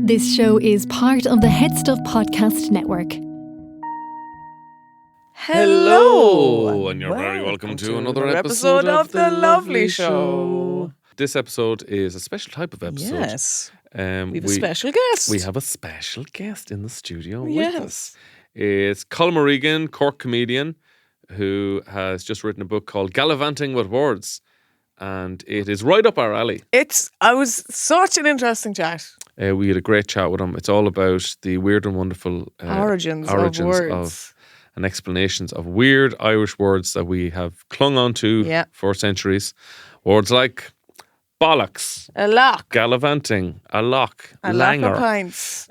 This show is part of the HeadStuff podcast network. Hello, and you're very welcome to another episode of The Lovely Show. This episode is a special type of episode. Yes. We have a special guest. We have a special guest in the studio with us. It's Colm O'Regan, Cork comedian, who has just written a book called Gallivanting With Words. And it is right up our alley. It was such an interesting chat. We had a great chat with him. It's all about the weird and wonderful origins of words. And explanations of weird Irish words that we have clung on to for centuries. Words like bollocks, a lock, gallivanting, a lock, a langer. lock of pints.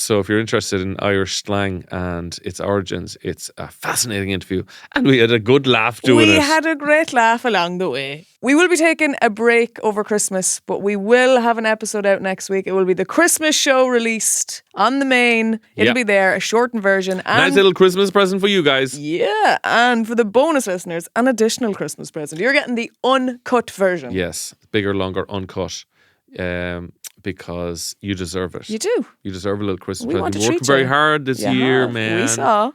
So if you're interested in Irish slang and its origins, it's a fascinating interview. And we had a good laugh doing it. We had a great laugh along the way. We will be taking a break over Christmas, but we will have an episode out next week. It will be the Christmas show released on the main. It'll be there, a shortened version. And nice little Christmas present for you guys. Yeah, and for the bonus listeners, an additional Christmas present. You're getting the uncut version. Yes, bigger, longer, uncut. Because you deserve it. You do. You deserve a little Christmas we present. Want to You worked very hard this year, man. We saw.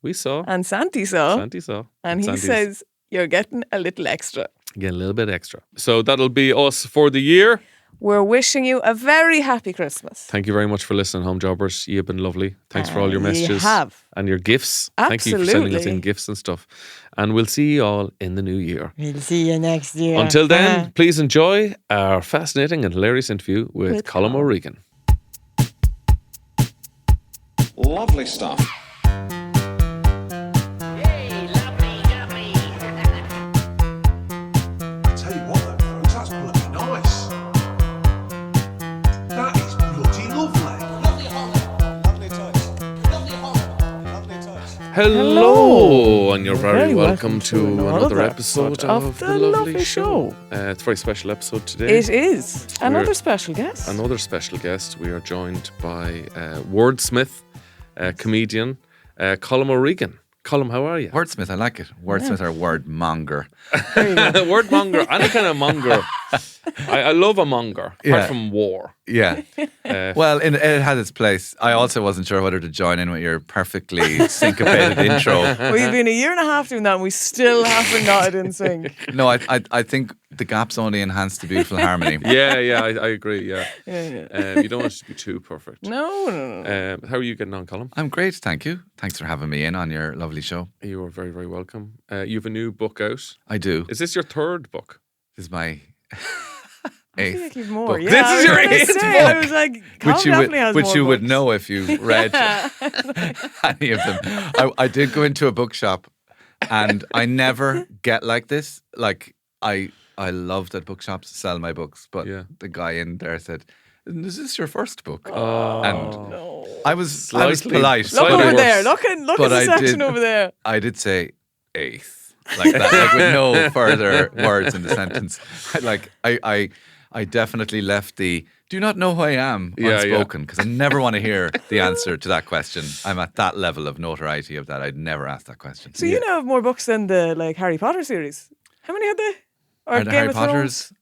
We saw. And Santi saw. Santi saw. And he says, you're getting a little extra. Get a little bit extra. So that'll be us for the year. We're wishing you a very happy Christmas. Thank you very much for listening, home jobbers. You've been lovely. Thanks for all your messages. You have. And your gifts. Absolutely. Thank you for sending us in gifts and stuff. And we'll see you all in the new year. We'll see you next year. Until then, please enjoy our fascinating and hilarious interview with Colm O'Regan. Lovely stuff. Hello, and you're very welcome to another episode of The Lovely Show. It's a very special episode today. It is. Another special guest. Another special guest. We are joined by wordsmith, comedian, Colm O'Regan. Colm, how are you? Wordsmith, I like it. Wordsmith or wordmonger. Wordmonger, any kind of monger. I love a monger, apart from war. Yeah. Well, it has its place. I also wasn't sure whether to join in with your perfectly syncopated intro. We've been a year and a half doing that and we still haven't got it in sync. No, I think the gaps only enhance the beautiful harmony. Yeah, I agree, yeah. You don't want it to be too perfect. No. How are you getting on, Colm? I'm great, thank you. Thanks for having me in on your lovely show. You are very, very welcome. You have a new book out. I do. Is this your third book? This is my eighth. I think you've more. book. Yeah, this is your eighth book. I was like, which you would know if you read any of them. I did go into a bookshop, and I never get like this. Like I love that bookshops sell my books, but the guy in there said, "Is this your first book?" No. I was polite. Look over there. Look at the section over there. I did say eighth. Like that, like with no further words in the sentence. I definitely left the "do not know who I am" unspoken because I never want to hear the answer to that question. I'm at that level of notoriety of that. I'd never ask that question. So you now have more books than the Harry Potter series. How many had they? Or Game Harry of Thrones? Potter's?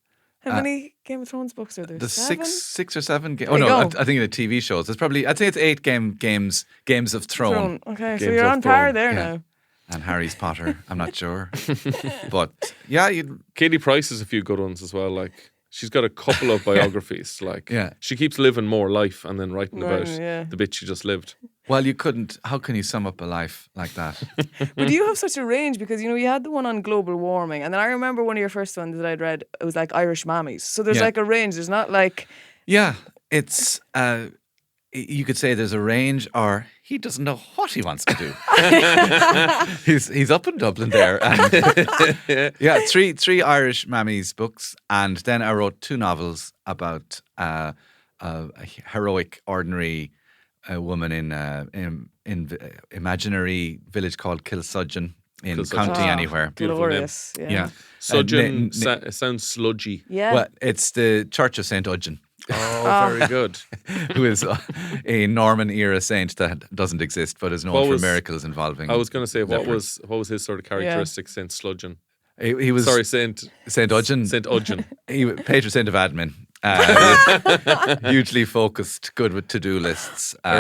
How many Game of Thrones books are there? The 7? six or seven. Oh no, I think in the TV shows. It's probably. I'd say it's 8 Games of Thrones. Okay, so you're on par there now. And Harry's Potter, I'm not sure. But yeah, Katie Price has a few good ones as well. Like she's got a couple of biographies. Like she keeps living more life and then writing about the bit she just lived. Well, you couldn't. How can you sum up a life like that? But you have such a range because you had the one on global warming, and then I remember one of your first ones that I'd read. It was like Irish mammies. So there's like a range. There's not like it's. You could say there's a range, or he doesn't know what he wants to do. He's up in Dublin there. And three Irish mammies books, and then I wrote 2 novels about a heroic, ordinary woman in imaginary village called Kilsudgeon in County Anywhere. Glorious. Yeah. Sudgeon sounds sludgy. Yeah. Well, it's the Church of St. Udgeon. Oh, very good. Who is a Norman era saint that doesn't exist but is known for miracles involving. I was going to say, what was his sort of characteristic, Saint Sludgeon? He was Saint Udgeon. Saint Udgeon. He patron saint of admin. hugely focused, good with to-do lists. And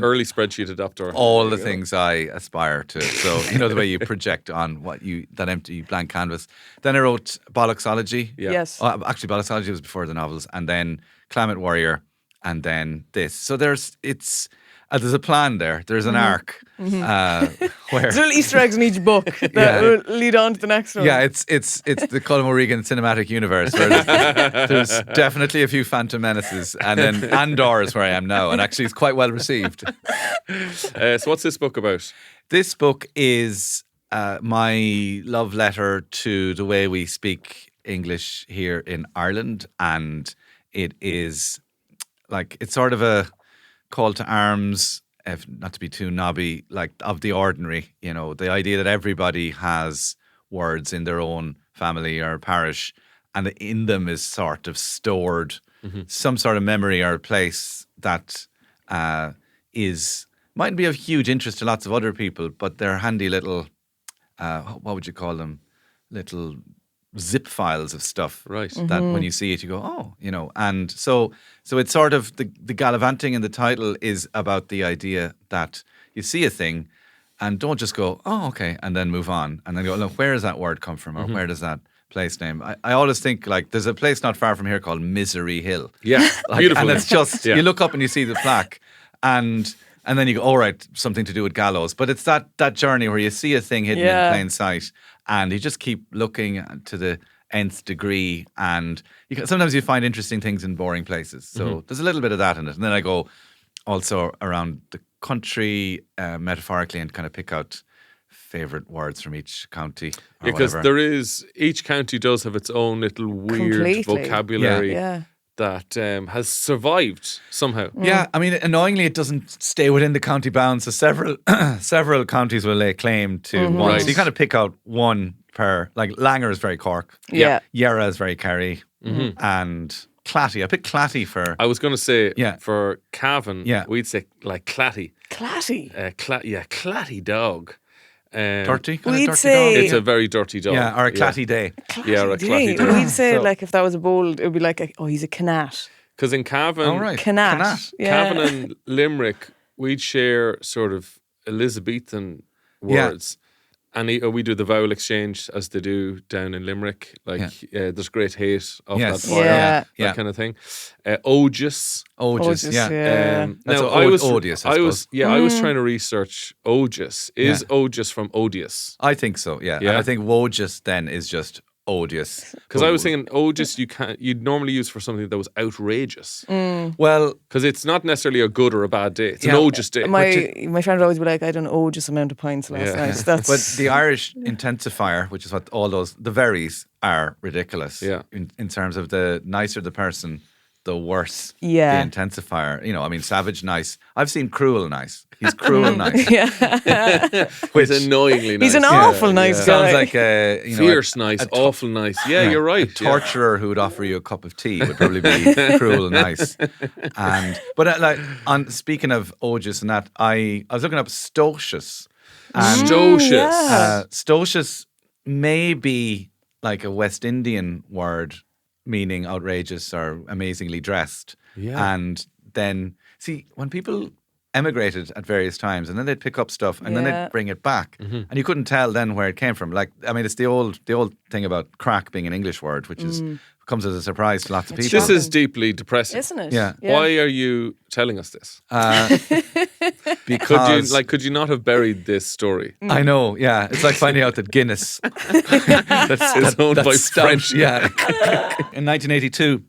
Early spreadsheet adopter. all the things I aspire to. So, the way you project on that empty blank canvas. Then I wrote Bollocksology. Yeah. Yes. Actually, Bollocksology was before the novels. And then Climate Warrior. And then this. So there's a plan there. There's an arc where There's little Easter eggs in each book that will lead on to the next one. yeah, it's the Colm O'Regan cinematic universe where there's definitely a few Phantom Menaces, and then Andor is where I am now, and actually it's quite well received. So what's this book about? This book is my love letter to the way we speak English here in Ireland, and it is it's sort of a call to arms, if not to be too knobby, of the ordinary, the idea that everybody has words in their own family or parish, and in them is sort of stored some sort of memory or place that mightn't be of huge interest to lots of other people, but they're handy little, what would you call them? Little zip files of stuff, Right. That when you see it, you go, and so it's sort of the gallivanting in the title is about the idea that you see a thing and don't just go, oh, okay, and then move on, and then go, look, where does that word come from, or where does that place name? I always think there's a place not far from here called Misery Hill. Yeah, beautiful. And it's just you look up and you see the plaque, and then you go, all right, something to do with gallows. But it's that journey where you see a thing hidden in plain sight, and you just keep looking to the nth degree, and sometimes you find interesting things in boring places. So there's a little bit of that in it. And then I go also around the country metaphorically and kind of pick out favourite words from each county. Because each county does have its own little weird vocabulary. Yeah. That has survived somehow. Yeah, I mean, annoyingly, it doesn't stay within the county bounds. So several counties will lay claim to one. Right. So you kind of pick out one per. Like Langer is very Cork. Yeah. Yarra is very Kerry. And Clatty. I picked Clatty for. I was going to say for Cavan, we'd say Clatty. Clatty. Clatty dog. Dirty? We'd dirty say- dog? It's a very dirty dog. Yeah, or a Clatty day. Yeah, or a Clatty dog. We'd say So- if that was a bold, it would be he's a canat. Because in Cavan, All right. Canat. Yeah. Cavan and Limerick, we'd share sort of Elizabethan Yeah. words. And we do the vowel exchange as they do down in Limerick. There's great hate of Yes. that fire, Yeah. that kind of thing. Odious. Oges, Oges, yeah. yeah. That's now odious, I was suppose. I was trying to research odious. Is odious from odious? I think so, yeah. Yeah. And I think wogus then is just odious. Because I was thinking odious you'd normally use for something that was outrageous. Well, Because it's not necessarily a good or a bad day. It's an Yeah. odious day. My friend would always be like, I done odious amount of pints last night. That's but the Irish intensifier, which is what the veries are ridiculous. Yeah. In terms of the nicer the person, the worse Yeah. the intensifier. Savage nice. I've seen cruel nice. He's cruel nice. He's annoyingly nice. He's an awful nice guy. Sounds like a Fierce nice, awful nice. Yeah, you're right. A torturer who would offer you a cup of tea would probably be cruel nice. Speaking of odious and that, I was looking up stocious. And Stocious. yeah. Stocious may be like a West Indian word meaning outrageous or amazingly dressed. Yeah. And then, see, when people emigrated at various times and then they'd pick up stuff and then Yeah. they'd bring it back. And you couldn't tell then where it came from. It's the old thing about crack being an English word, which comes as a surprise to lots of people. This is deeply depressing. Isn't it? Yeah. Why are you telling us this? Because Could you not have buried this story? I know, yeah. It's like finding out that Guinness It's owned by stout, French. Yeah. In 1982,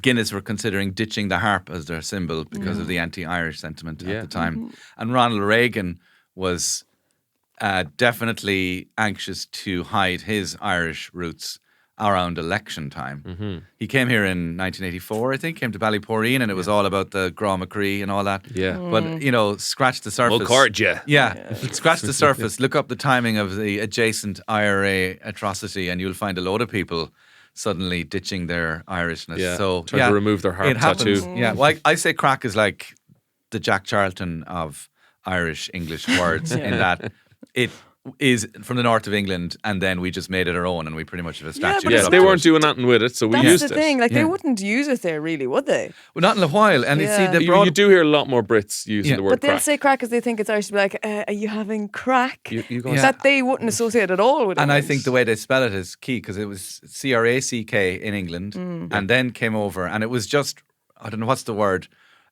Guinness were considering ditching the harp as their symbol because of the anti-Irish sentiment at the time. And Ronald Reagan was definitely anxious to hide his Irish roots around election time. He came here in 1984, I think, came to Ballyporeen, and it was all about the Grá McCree and all that. Yeah. But, scratch the surface. Yeah, scratch the surface. Look up the timing of the adjacent IRA atrocity, and you'll find a load of people suddenly ditching their Irishness. Yeah, So trying to remove their harp it happens. tattoo. Yeah, well, I say crack is like the Jack Charlton of Irish English words in that is from the north of England, and then we just made it our own, and we pretty much have a statue. but Yeah, it's they not- weren't doing nothing with it, so we That's used the it. thing. Like they Yeah. wouldn't use it there, really, would they? Well, not in a while, and you see Yeah. the You do hear a lot more Brits using Yeah. the word But they'll crack. say crack because they think it's Irish. To be like, are you having crack? You guys, Yeah. That they wouldn't associate at all with it. And I think the way they spell it is key because it was CRACK in England and then came over and it was just, I don't know what's the word,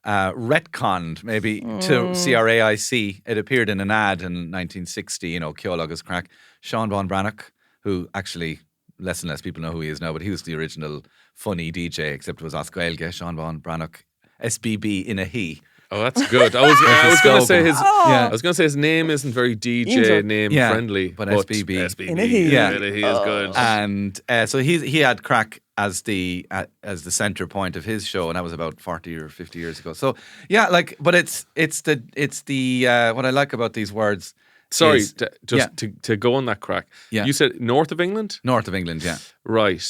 retconned maybe to CRAIC. It appeared in an ad in 1960, Ceol Crack. Sean Von Brannock, who actually less and less people know who he is now, but he was the original funny DJ, except it was Oscailge, Sean Von Brannock, SBB in a he. oh, that's good. I was going to say his. Yeah. I was going to say his name isn't very DJ Intro. name Yeah, friendly, but SBB. SBB In a he. Yeah. he is good. And so he had crack as the center point of his show, and that was about 40 or 50 years ago. So yeah, but it's the what I like about these words. Sorry, is- to go on that crack. Yeah. You said north of England, north of England, yeah. right?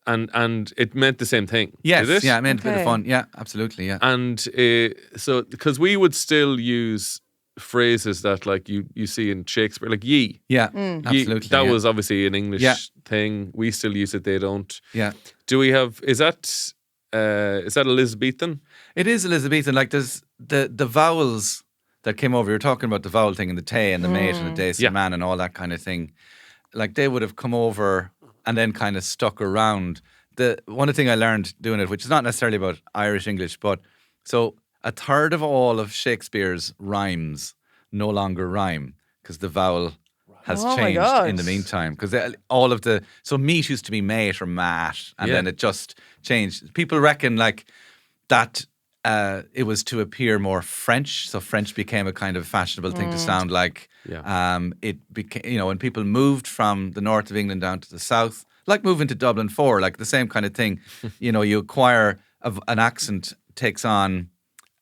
And it meant the same thing. Yes, did it? yeah, I meant a bit of Okay. fun. Yeah, absolutely, yeah. And so because we would still use phrases that like you see in Shakespeare, like ye. Yeah, Ye- absolutely. that yeah. was obviously an English Yeah. thing. We still use it. They don't. Yeah. Do we have? Is that Elizabethan? It is Elizabethan. Like there's the vowels that came over. You're talking about the vowel thing and the tay and the mate and the dace Yeah. and man and all that kind of thing. Like they would have come over and then kind of stuck around. The one thing I learned doing it, which is not necessarily about Irish English, but so a third of all of Shakespeare's rhymes no longer rhyme because the vowel has Oh my changed God. in the meantime. Because all of so meat used to be mate or mat, and Yeah. then it just changed. People reckon like that it was to appear more French, so French became a kind of fashionable thing to sound like. Yeah. It became, when people moved from the north of England down to the south, like moving to Dublin 4, like the same kind of thing. You acquire an accent takes on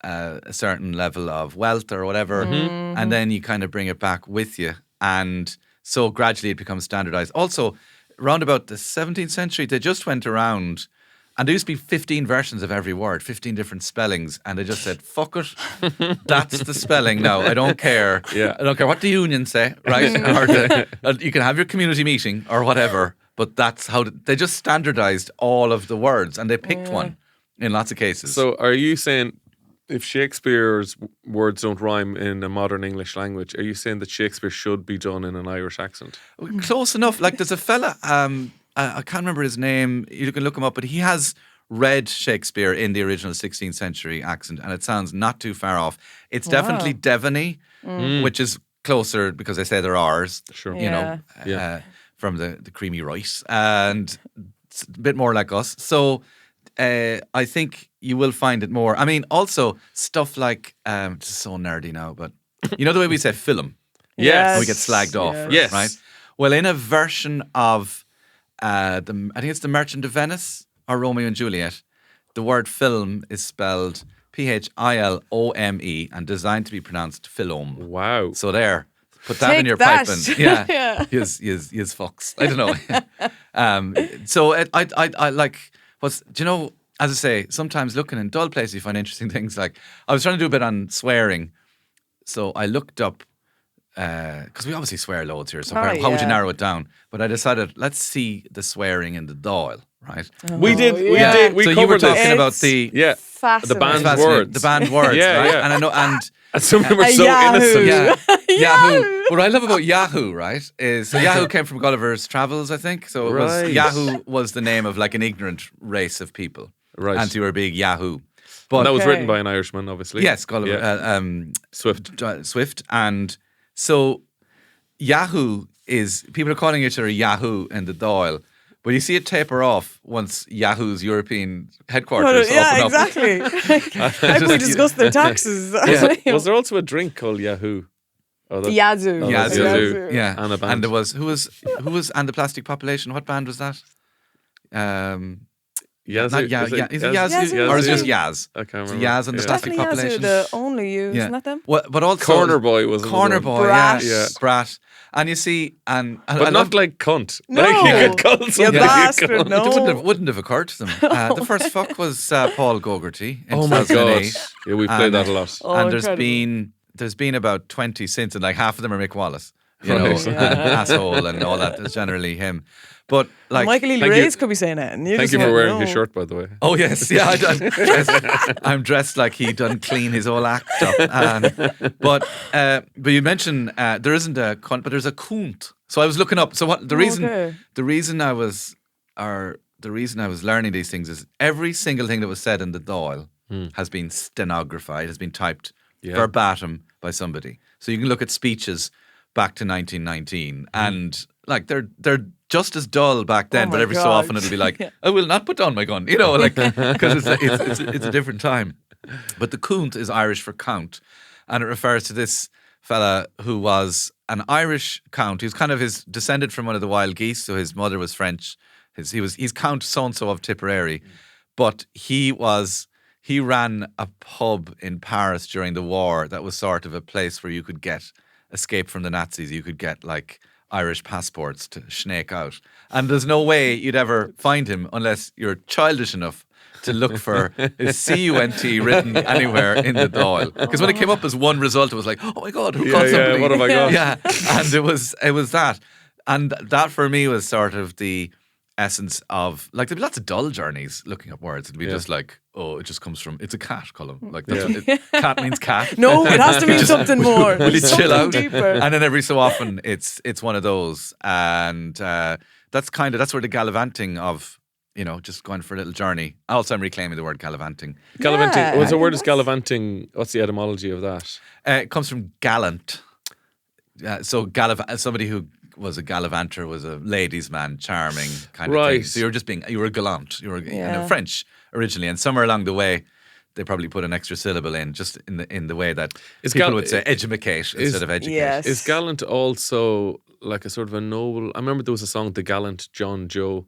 a certain level of wealth or whatever, and then you kind of bring it back with you, and so gradually it becomes standardized. Also, around about the 17th century, they just went around. And there used to be 15 versions of every word, 15 different spellings. And they just said, fuck it. That's the spelling now. I don't care. Yeah. I don't care what the union say, right? Or you can have your community meeting or whatever. But that's how they just standardized all of the words. And they picked one in lots of cases. So are you saying if Shakespeare's words don't rhyme in a modern English language, are you saying that Shakespeare should be done in an Irish accent? Close enough. Like there's a fella, I can't remember his name. You can look him up, but he has read Shakespeare in the original 16th century accent, and it sounds not too far off. It's definitely Devony, which is closer because they say they're ours. Sure. Yeah. From the creamy rice, and it's a bit more like us. So I think you will find it more. I mean, also stuff like this is so nerdy now, but you know the way we say film, Yes. we get slagged off, for it, Yes. right? Well, in a version of I think it's The Merchant of Venice or Romeo and Juliet, the word film is spelled Philome and designed to be pronounced film. Wow. So there, put that in Take your that. piping. Yeah, Yeah. Yes, fucks. I don't know. So I like what's. Do you know? As I say, sometimes looking in dull places, you find interesting things. Like I was trying to do a bit on swearing, so I looked up. Because we obviously swear loads here, so how would you yeah. narrow it down? But I decided, let's see the swearing in the Dáil, right? We did. yeah. We did. We so covered you were this. talking about It's the Yeah. The Fascinating. banned fascinating- words. the banned words, Yeah, right? yeah. And I know, and And some of them were A so Yahoo. innocent. yeah, Yahoo. What I love about Yahoo, right, is so Yahoo came from Gulliver's Travels, I think. So it was Right. Yahoo was the name of like an ignorant race of people, Right. and so you were a big Yahoo. But And that was Okay. written by an Irishman, obviously. yes, Gulliver, Yeah. Swift. Swift, and so Yahoo is people are calling each other Yahoo in the Dáil. But you see it taper off once Yahoo's European headquarters Yeah, open up. exactly. How can we discuss their taxes? Was there also a drink called Yahoo? Oh, that- Yazoo. Oh, Yazoo. Yazoo. Yeah, And a band. and there was who was and the Plastic Population. What band was that? Yazoo. Not Yazoo. Is it Yazoo? Yazoo or is it just Yazoo. Yaz? I can't It's remember. Yaz and the Yeah. Plastic Definitely Yazoo, Population. the only use, Yeah. not them. Well, but also Corner Boy was another Corner one. Boy, Brat. yeah, Brat. And you see, and I But love- not like cunt. No. Like you could call You somebody bastard, a cunt. no. It wouldn't have occurred to them. The first fuck was Paul Gogarty in Oh my god. 2008. Yeah, we played And- that a lot. Oh, and there's incredible. been there's been about 20 since, and like half of them are Mick Wallace, you know, Right. and asshole and all that. It's generally him. But like, Michael Ealy thank you. Reyes could be saying it. And Thank you for wearing his shirt, by the way. oh yes, yeah, I'm dressed like he done clean his whole act up. But you mentioned there isn't a cunt, but there's a coont. So I was looking up. So what the reason I was learning these things is every single thing that was said in the Dáil has been stenographed, has been typed verbatim by somebody. So you can look at speeches back to 1919, and like they're just as dull back then, but every so often it'll be like, I will not put down my gun, you know, like because it's a different time. But the coont is Irish for count, and it refers to this fella who was an Irish count. He was kind of descended from one of the wild geese, so his mother was French. He's Count so and so of Tipperary, but he ran a pub in Paris during the war that was sort of a place where you could escape from the Nazis. You could get like Irish passports to snake out. And there's no way you'd ever find him unless you're childish enough to look for his CUNT written anywhere in the Dáil. Because when it came up as one result, it was like, oh my God, who called somebody? What have I got? Yeah, and it was that. And that for me was sort of the essence of, like, there'd be lots of dull journeys looking up words. It'd be just like, oh, it just comes from, it's a cat, Colm. Like, that's what cat means cat. No, it has to mean something more. Will you chill out? Deeper. And then every so often it's one of those. And that's where the gallivanting of, you know, just going for a little journey. Also, I'm reclaiming the word gallivanting. Gallivanting. Yeah, What's the word is gallivanting? What's the etymology of that? It comes from gallant. So somebody who was a gallivanter was a ladies' man, charming kind of thing. So you were gallant. You were French originally, and somewhere along the way, they probably put an extra syllable in, just in the way that people would say edumacate instead of educate. Yes. Is gallant also like a sort of a noble? I remember there was a song, The Gallant John Joe,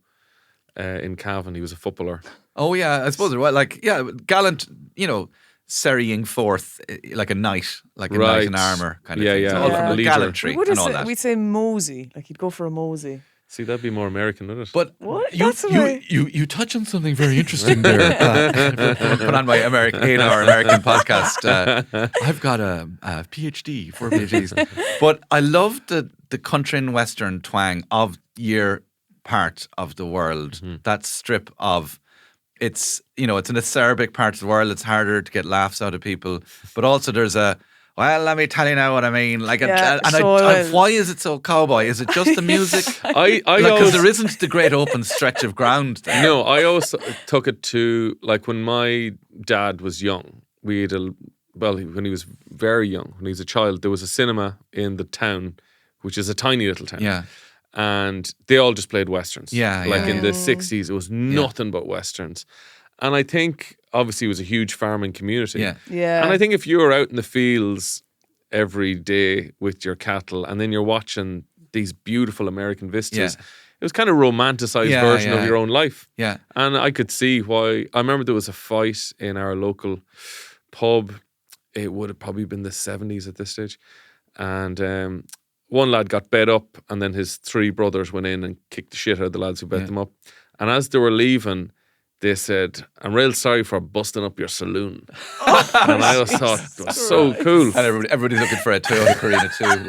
in Cavan. He was a footballer. Oh yeah, I suppose. Well, like gallant, you know, serrying forth like a knight, like a knight in armour kind of thing. Yeah, so all from the leader. gallantry and all that. We'd say mosey. Like he'd go for a mosey. See, that'd be more American, wouldn't it? But What? you touch on something very interesting there. Put on my 8-hour American podcast. I've got a PhD, 4 PhDs. But I love the country and western twang of your part of the world. That strip of, it's an acerbic part of the world. It's harder to get laughs out of people. But also there's well, let me tell you now what I mean. Like, why is it so cowboy? Is it just the music? Because there isn't the great open stretch of ground there. No, I always took it to, like, when my dad was young, when he was very young, when he was a child, there was a cinema in the town, which is a tiny little town. Yeah. And they all just played westerns. Yeah, in the 60s, it was nothing but westerns. And I think, obviously, it was a huge farming community. Yeah. Yeah. And I think if you were out in the fields every day with your cattle and then you're watching these beautiful American vistas, it was kind of a romanticized version of your own life. Yeah. And I could see why. I remember there was a fight in our local pub. It would have probably been the 70s at this stage. And one lad got bet up, and then his 3 brothers went in and kicked the shit out of the lads who bet them up. And as they were leaving, they said, "I'm real sorry for busting up your saloon." And I always thought it was so cool. And everybody's looking for a Toyota Carina too.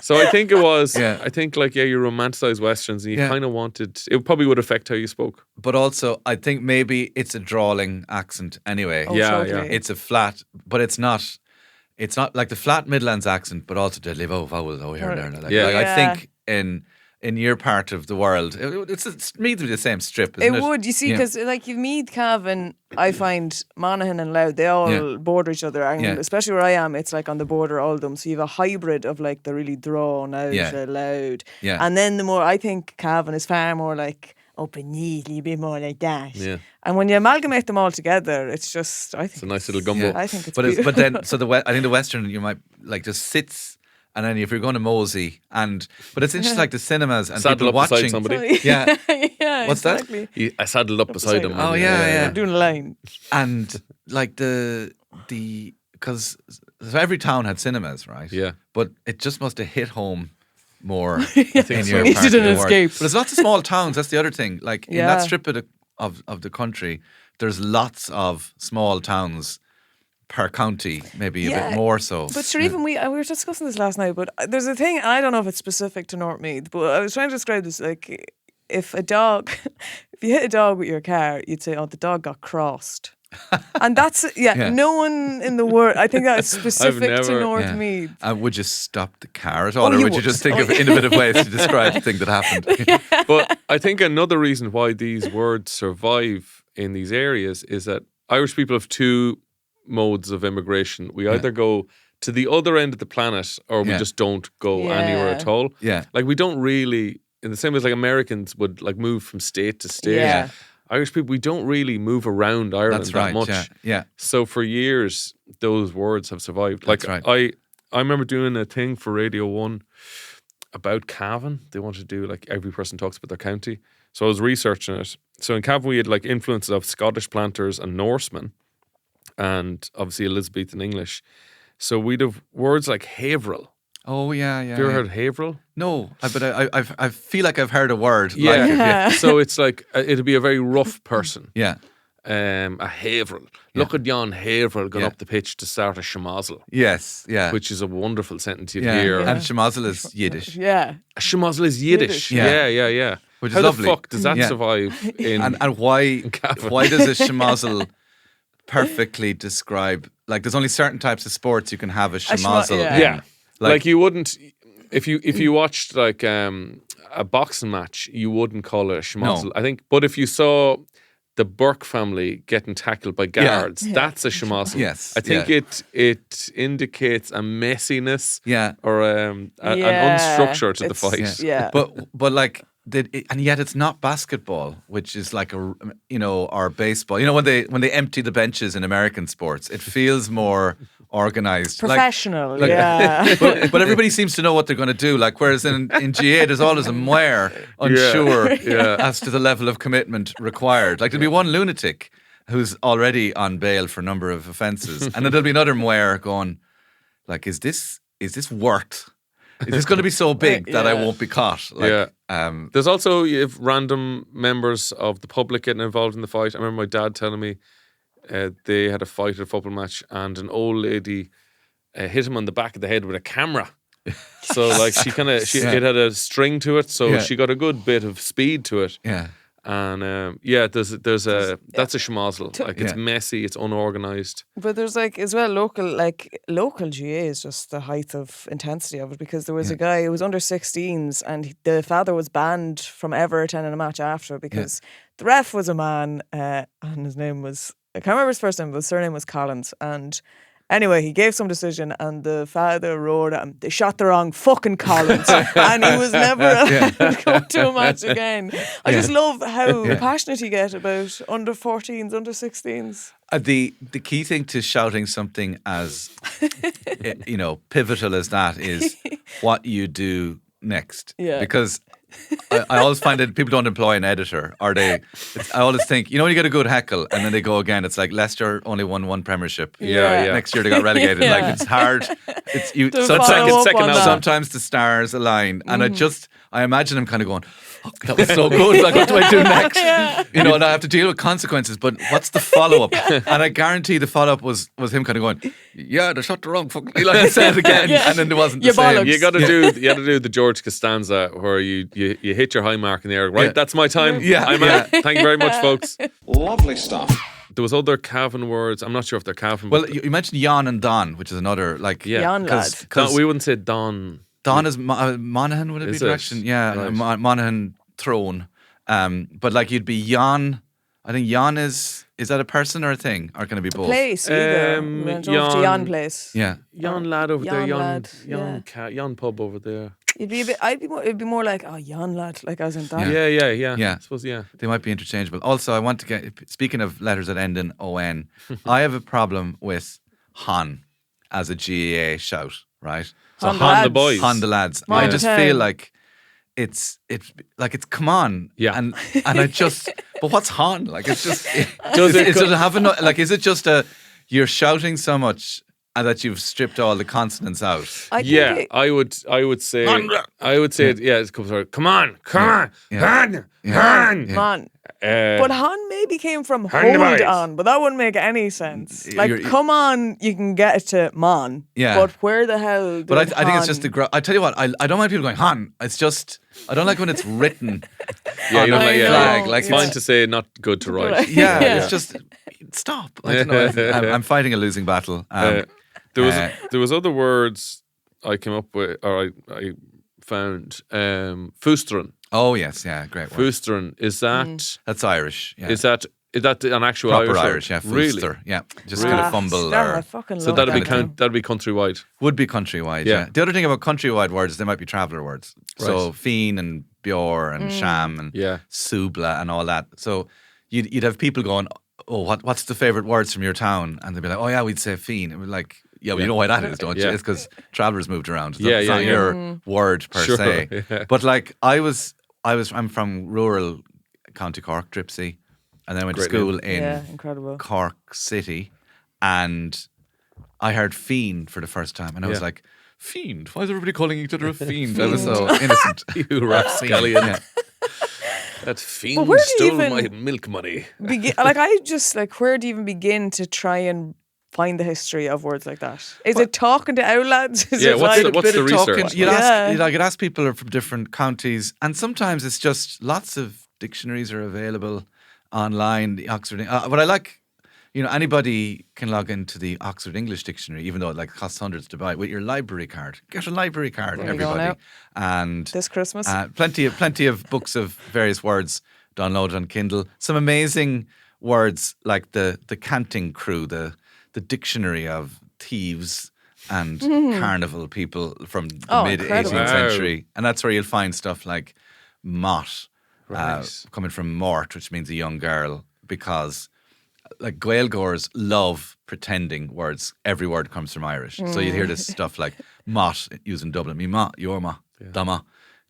So I think it was, you romanticize westerns and you kind of wanted, it probably would affect how you spoke. But also, I think maybe it's a drawling accent anyway. Oh, totally. It's a flat, but it's not like the flat Midlands accent, but also the live vowels over here and there. I think in your part of the world, it's immediately the same strip, isn't it? It would, you see, because like you Meath, Cavan, I find Monaghan and Louth, they all border each other, and especially where I am, it's like on the border, all of them. So you have a hybrid of like the really drawn out, loud, and then the more, I think Cavan is far more like up and neatly, a bit more like that. Yeah. And when you amalgamate them all together, it's just, I think it's a nice little gumbo. I think it's beautiful. But then, so I think the Western, you might like just sits. And then if you're going to Mosey, but it's interesting, like the cinemas and saddle people up watching. beside somebody. Yeah. What's exactly. that? I saddled up beside him. Oh yeah. Doing a line. And like because every town had cinemas, right? Yeah. But it just must have hit home more in your part of the world. But there's lots of small towns. That's the other thing. Like in that strip of the country, there's lots of small towns per county, maybe a bit more so. But sure, even we were discussing this last night, but there's a thing, and I don't know if it's specific to North Meath, but I was trying to describe this, like, if you hit a dog with your car, you'd say, oh, the dog got crossed. And that's, no one in the world, I think that's specific to North Meath. And would you stop the car at all, or would you just think of innovative ways to describe the thing that happened? But I think another reason why these words survive in these areas is that Irish people have two modes of immigration. We either go to the other end of the planet, or we just don't go anywhere at all. Yeah. Like, we don't really, in the same way as like Americans would like move from state to state. Yeah. Irish people, we don't really move around Ireland that much. Yeah. So for years, those words have survived. That's like right. I remember doing a thing for Radio 1 about Cavan. They wanted to do like every person talks about their county. So I was researching it. So in Cavan we had like influences of Scottish planters and Norsemen, and obviously Elizabethan English. So we'd have words like Haverhill. Oh yeah. Have you ever heard Haverhill? No, but I feel like I've heard a word. Yeah. Like it. So it's like it'd be a very rough person. Yeah. A Haverhill. Look at yon Haverhill going up the pitch to start a schmozzle. Yes. Yeah. Which is a wonderful sentence you'd hear. And schmozzle is Yiddish. Yeah. A schmozzle is Yiddish. Yeah. Which How is the lovely. fuck does that survive in and why Cavan? why does a schmozzle perfectly describe, like, there's only certain types of sports you can have a schmozzle. Yeah. Like you wouldn't, if you watched like a boxing match, you wouldn't call it a schmozzle. No. I think, but if you saw the Burke family getting tackled by guards, that's a schmozzle. Yes. I think it indicates a messiness, or an unstructure to the fight. Yeah. But like, and yet it's not basketball, which is like or baseball. You know, when they empty the benches in American sports, it feels more organized, professional. Like, yeah. but everybody seems to know what they're going to do. Like, whereas in GA, there's always a mware, unsure as to the level of commitment required. Like, there'll be one lunatic who's already on bail for a number of offences, and then there'll be another mware going, like, is this worth? Is this going to be so big that I won't be caught? Like, there's also, you have random members of the public getting involved in the fight. I remember my dad telling me they had a fight at a football match, and an old lady hit him on the back of the head with a camera. So like it had a string to it, so she got a good bit of speed to it. Yeah. And that's a schmozzle. Like, it's messy, it's unorganized. But there's like as well local GA is just the height of intensity of it, because there was a guy who was under 16s and the father was banned from ever attending a match after because the ref was a man and his name was, I can't remember his first name, but his surname was Collins, and anyway, he gave some decision and the father roared at him, they shot the wrong fucking Collins. And he was never allowed to come to a match again. I just love how passionate you get about under 14s, under 16s. The key thing to shouting something as, pivotal as that is what you do next. Yeah. Because I always find that people don't employ an editor, or I always think, when you get a good heckle and then they go again, it's like Leicester only won one premiership. Next year they got relegated. Like, it's hard. It's you. Sometimes the stars align, and I imagine I'm kind of going, oh, that was so good. Like, what do I do next? And I have to deal with consequences. But what's the follow up? And I guarantee the follow up was him kind of going, yeah, they shot the wrong fucking. Like, I said it again, and then there wasn't the same. You got to do the George Costanza where you hit your high mark in the air. Right, that's my time. I'm out. Thank you very much, folks. Lovely stuff. There was other Cavan words. I'm not sure if they're Cavan. Well, you mentioned Jan and Don, which is another Jan lad. We wouldn't say Don. Don is Monaghan, would it be direction? Yeah, right. Monaghan throne. But like, you'd be Jan. I think Jan is that a person or a thing? Or can it be both? A place either. We went over to Jan place. Yeah. Jan lad over there. Jan Jan pub over there. It'd be more like, Jan lad, like as in that. Yeah. I suppose, they might be interchangeable. Also, I want to get, speaking of letters that end in ON, I have a problem with Han as a GAA shout, right? So Han the boys. Han the lads. I just feel like it's come on. Yeah. And I just, but what's Han? Like, it's just, does it have enough, like, is it just you're shouting so much and that you've stripped all the consonants out? I would say it comes out, come on, Han. But Han maybe came from Hand hold the on, but that wouldn't make any sense. Like, You're- come on, you can get it to man. Yeah. But where the hell did But I think it's Han- just I tell you what, I don't mind people going Han. It's just I don't like when it's written. Yeah, on you don't a like, flag. know, Like it's fine it's, to say, not good to write. yeah, it's just stop. I don't know. I'm fighting a losing battle. There was other words I came up with, or I found. Fustran. Oh yes, yeah, great word. Fustran, is that That's Irish. Yeah. is that an actual proper Irish? Irish? word? Yeah, Really? Fuster. Yeah, just Really? kind of fumble Damn, I or fucking So love that'd be that. that'd be countrywide. would be countrywide. Yeah. Yeah. The other thing about countrywide words is they might be traveller words. So Right. fiend and bior and sham and Yeah. subla and all that. So you'd have people going, oh, what's the favourite words from your town? And they'd be like, oh yeah, we'd say fiend. And we're like, yeah, well, you know why that is, don't you? Yeah. It's because travellers moved around. It's Yeah, not, it's yeah, not yeah. your word per Sure, se. yeah. But like I'm from rural County Cork, Dripsey, and then I went to Great school in Yeah, incredible. Cork City, and I heard fiend for the first time, and I was Yeah. like, fiend? Why is everybody calling each other a fiend? I was so innocent. You rapscallion. Yeah. That fiend where do you stole even- my milk money. Where do you even begin to try and find the history of words like that? Is it talking to outlads? Is Yeah, it what's like, the- Bit of research? talking. You'd Yeah. ask, you'd ask people from different counties, and sometimes it's just lots of dictionaries are available online. The Oxford. What I like, anybody can log into the Oxford English Dictionary, even though it costs hundreds to buy with your library card. Get a library card, There you go everybody, now. and this Christmas? plenty of books of various words downloaded on Kindle. Some amazing words like the canting crew, the dictionary of thieves and carnival people from the Oh, mid incredible. 18th Wow. century, and that's where you'll find stuff like mott, Right. coming from mort, which means a young girl, because like Gaelgors love pretending words. Every word comes from Irish. So you'd hear this stuff like mott used in Dublin. Me ma, your ma, dama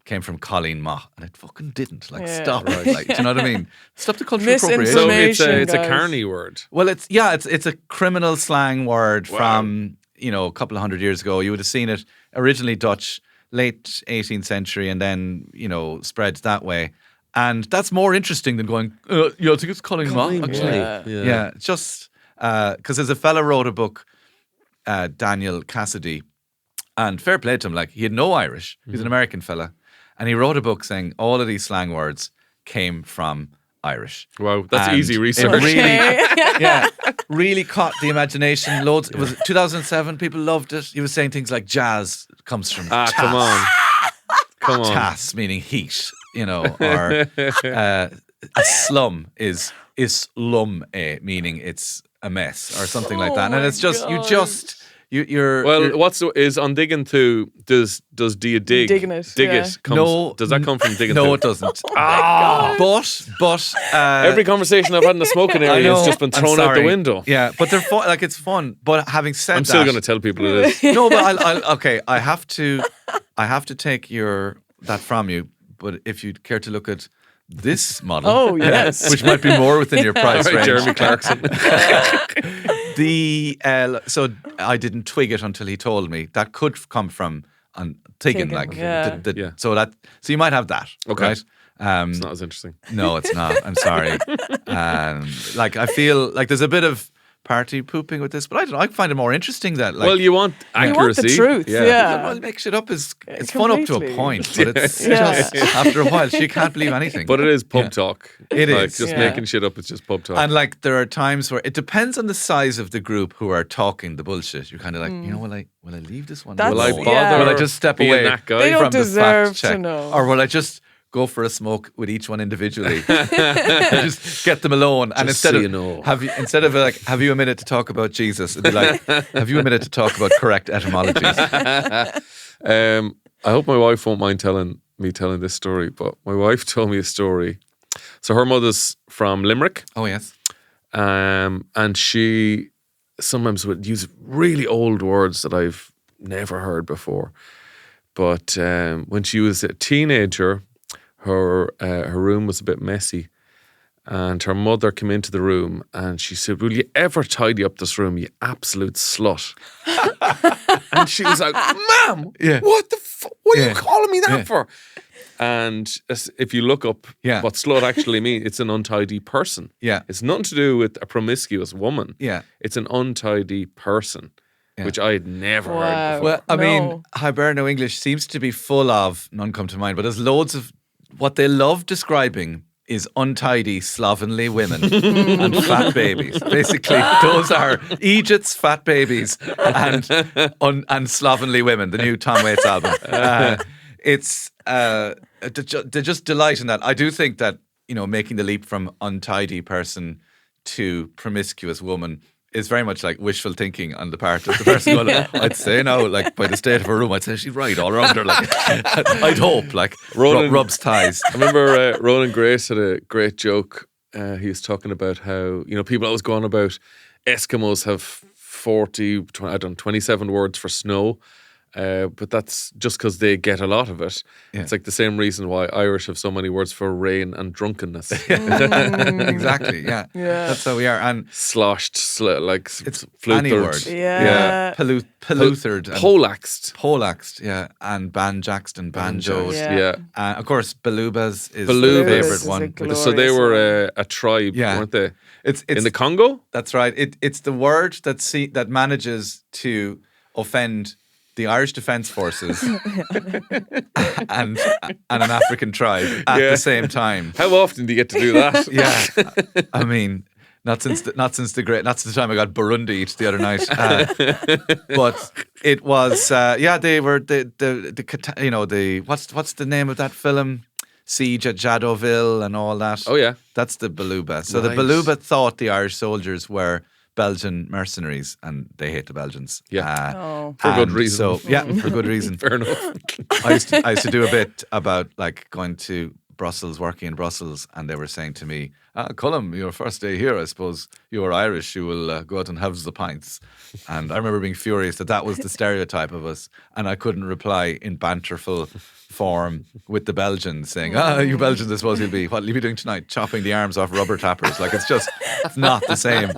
came from Colleen ma, and it fucking didn't. Like Yeah. stop. Like, do you know what I mean? Stop the cultural appropriation. So Information, it's a guys. carny word. Well, it's a criminal slang word from a couple of hundred years ago. You would have seen it originally Dutch, late 18th century, and then spread that way. And that's more interesting than going. I think it's Colleen ma. Actually, yeah. It's just because there's a fella wrote a book, Daniel Cassidy, and fair play to him. Like he had no Irish. He's an American fella, and he wrote a book saying all of these slang words came from Irish. Wow, that's And easy it research. really caught the imagination. Loads. It was 2007. People loved it. He was saying things like jazz comes from Ah, tas. come on. Tas meaning heat, or a slum is slum meaning it's a mess or something like that. Oh And it's just you're Well, is on digging to does do you dig? Digging it, Dig yeah. it. Comes, does that come from digging no, to? it doesn't. Oh But Every conversation I've had in the smoking area has just been I'm thrown out the sorry. window. Yeah, but they're fun. Like it's fun. But having said I'm that, still going to tell people it is. no, but I'll okay. I have to take that from you. But if you'd care to look at this model, Oh, yes. which might be more within your price All right, range. Jeremy Clarkson. So I didn't twig it until he told me that could come from Tiggin, Tiggin, like yeah. Yeah. So you might have that, Okay. right? It's not as interesting. No, it's not. I'm sorry. I feel like there's a bit of party pooping with this, but I don't know. I find it more interesting that Well, you want You want the accuracy. truth, yeah. well, make shit up is it's fun up to a completely. point, but it's Yeah. just after a while she can't believe anything. But it is pub talk. It like, is, just yeah. making shit up. It's just pub talk. And like there are times where it depends on the size of the group who are talking the bullshit. You're kind of like, will I leave this one? That's- Will I alone? bother? yeah. Will I just step being away that guy? They don't from the deserve fact to check? know. Or will I just go for a smoke with each one individually? And just get them alone. And Just instead so of you know. have you a minute to talk about Jesus? It'd be like, have you a minute to talk about correct etymologies? I hope my wife won't mind telling this story, but my wife told me a story. So her mother's from Limerick, Oh yes. and she sometimes would use really old words that I've never heard before. But when she was a teenager, her room was a bit messy, And her mother came into the room and she said, "Will you ever tidy up this room, you absolute slut?" And she was like, "Ma'am, what are you calling me that for?" And if you look up what slut actually means, it's an untidy person. Yeah. It's nothing to do with a promiscuous woman. Yeah. It's an untidy person, which I had never heard before. Well, I mean, Hiberno English seems to be full of, none come to mind, but there's loads of what they love describing is untidy, slovenly women and fat babies. Basically, those are Egypt's fat babies and slovenly women, the new Tom Waits album. They just delight in that. I do think that, making the leap from untidy person to promiscuous woman is very much like wishful thinking on the part of the person. I'd say now, like by the state of her room, I'd say she's right all around her. Like, I'd hope, like rubs ties. I remember Ronan Grace had a great joke. He was talking about how people always go on about Eskimos have 27 words for snow. But that's just because they get a lot of it. Yeah. It's like the same reason why Irish have so many words for rain and drunkenness. Exactly, yeah. That's how we are. And sloshed, it's fluthered. Any word. Yeah. Polluthered. Polaxed, yeah. And banjaxed, banjoed. Yeah. Of course, Balubas is Balubas the favourite one. So they were a tribe, weren't they? It's in the Congo? That's right. It's the word that manages to offend the Irish Defence Forces and an African tribe at the same time. How often do you get to do that? Yeah, I mean, not since the time I got Burundi the other night. But it was they were the what's the name of that film? Siege at Jadotville and all that. Oh yeah, that's the Baluba. So nice. The Baluba thought the Irish soldiers were Belgian mercenaries, and they hate the Belgians. Yeah, for good reason. So for good reason. Fair enough. I used to do a bit about like going to Brussels, working in Brussels, and they were saying to me, Colm, your first day here, I suppose you are Irish, you will go out and have the pints. And I remember being furious that was the stereotype of us, and I couldn't reply in banterful form with the Belgians saying, you Belgians, I suppose what will you be doing tonight? Chopping the arms off rubber tappers. Like, it's not the same.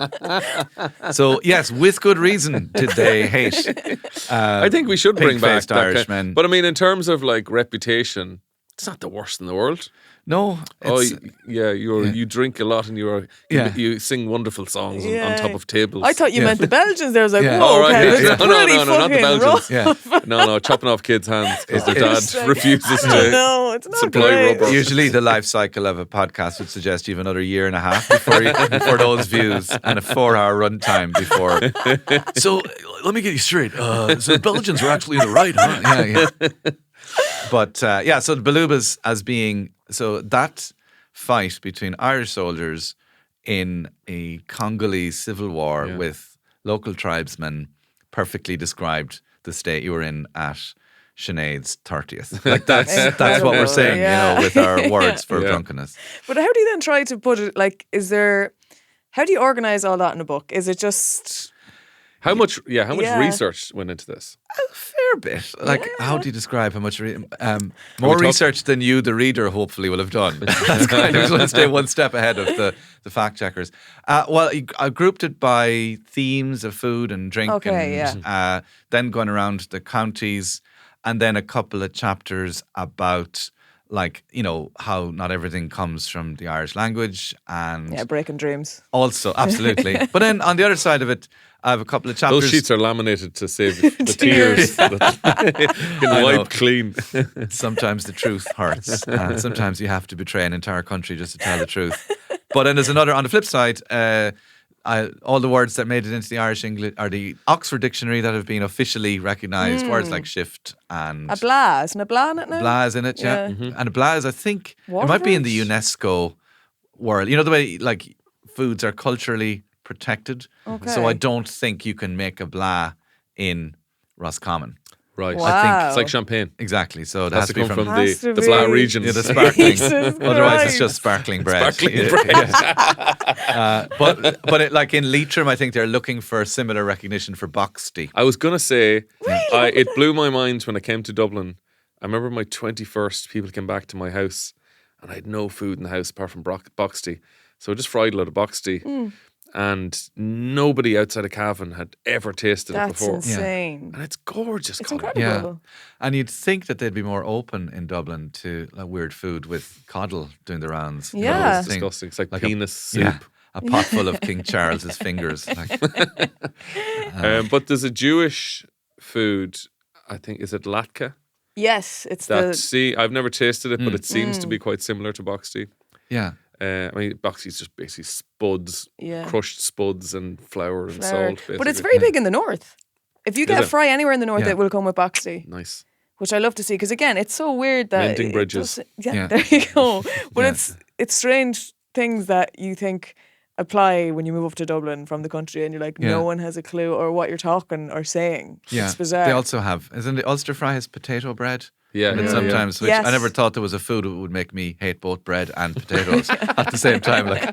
So yes, with good reason did they hate I think we should bring back that Irishmen. But I mean, in terms of like reputation, it's not the worst in the world. No. You drink a lot and you sing wonderful songs on top of tables. I thought you meant the Belgians. There was like, Yeah. whoa, right. okay, it's No, pretty not the fucking Belgians. rough. No, chopping off kids' hands because their dad It's like, refuses to no, it's not supply great. rubber. Usually the life cycle of a podcast would suggest you have another year and a half before those views and a 4-hour runtime before. So let me get you straight. So Belgians were actually in the right, huh? Yeah. But so the Balubas as being, so that fight between Irish soldiers in a Congolese civil war with local tribesmen perfectly described the state you were in at Sinead's 30th. Like that's what we're saying, with our words for drunkenness. But how do you then try to put it, like, how do you organise all that in a book? Is it just... How much research went into this? A fair bit. Like, how do you describe how much? More research than you, the reader, hopefully will have done. That's kind of let's stay one step ahead of the fact checkers. Well, I grouped it by themes of food and drink, then going around the counties, and then a couple of chapters about, like, how not everything comes from the Irish language, and breaking dreams. Also, absolutely. But then on the other side of it, I have a couple of chapters. Those sheets are laminated to save the tears. Can wipe clean. Sometimes the truth hurts. Sometimes you have to betray an entire country just to tell the truth. But then there's another, on the flip side, all the words that made it into the Irish English or the Oxford Dictionary that have been officially recognised. Words like shift and a blah. Isn't a blah in it now? Blah is in it, yeah. Mm-hmm. And a blah is, I think, it might be in the UNESCO world. You know the way, like, foods are culturally protected. Okay. So I don't think you can make a blah in Roscommon. Right. Wow. I think it's like champagne. Exactly. So it has to be come from the flat regions. Yeah, the sparkling. Jesus Otherwise, Christ. it's just sparkling bread. Sparkling bread. But like in Leitrim, I think they're looking for similar recognition for boxty. I was going to say, it blew my mind when I came to Dublin. I remember my 21st, people came back to my house and I had no food in the house apart from boxty. So I just fried a lot of boxty. And nobody outside of Cavan had ever tasted it That's before. insane. And it's gorgeous. It's Colm. incredible. And you'd think that they'd be more open in Dublin to like, weird food with coddle doing the rounds. You know, Yeah. this It's thing- disgusting. It's like like penis soup. Yeah, a pot full of King Charles's fingers. Like, But there's a Jewish food, I think, is it latke? Yes, it's See, I've never tasted it, but it seems to be quite similar to boxty. yeah. I mean, boxty is just basically spuds, Yeah. crushed spuds and flour and flour. salt. Basically. But it's very big in the north. If you get a it? fry anywhere in the north, Yeah. it will come with boxty, nice. which I love to see. Because again, it's so weird that Mending it bridges. yeah, there you go. But Yeah. it's strange things that you think apply when you move up to Dublin from the country, and you're like, Yeah. no one has a clue or what you're talking or saying. Yeah, It's bizarre. They also have, isn't it? Ulster fry has potato bread. Yeah, And yeah, sometimes, which Yes. I never thought there was a food that would make me hate both bread and potatoes at the same time. Like,